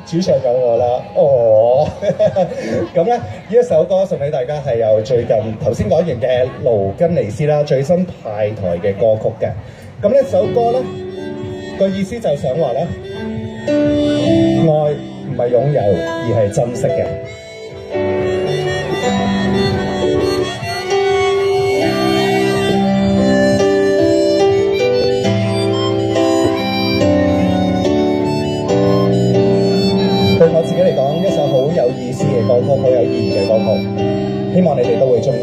主唱有我啦，哦，咁咧呢一首歌送俾大家係由最近頭先講完嘅盧根尼斯啦最新派台嘅歌曲嘅。咁呢首歌咧個意思就想話咧，愛唔係擁有而係珍惜嘅。對我自己嚟講，一首好有意思嘅歌曲，好有意義嘅歌曲，希望你哋都會中意。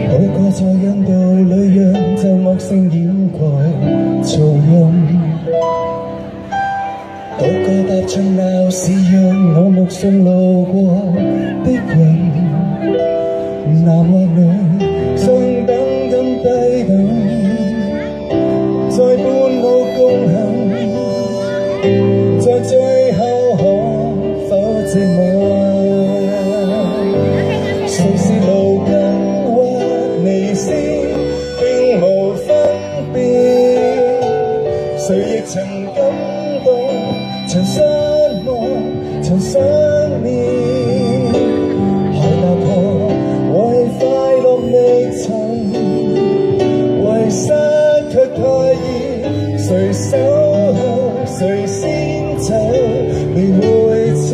每個在印度裏讓就惡聲掩蓋噪音，個個踏進鬧市讓我目送路過的人，男或女相等咁低等，在半路共行。在最後可否寂寞？誰是路根或尼斯，並無分別。誰亦曾感動，曾失望，曾想念。海納河為快樂未曾，為失卻太易，誰守候，誰先走，未會知，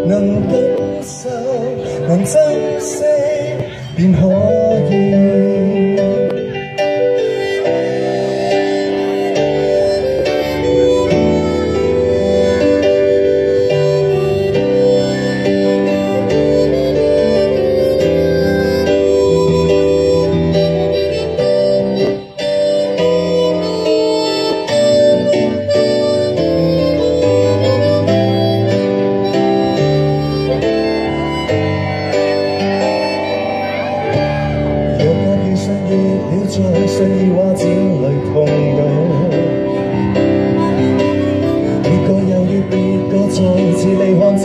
能感受，能珍惜，便可以。在信義畫展裏痛到，別個又與別個再次離看這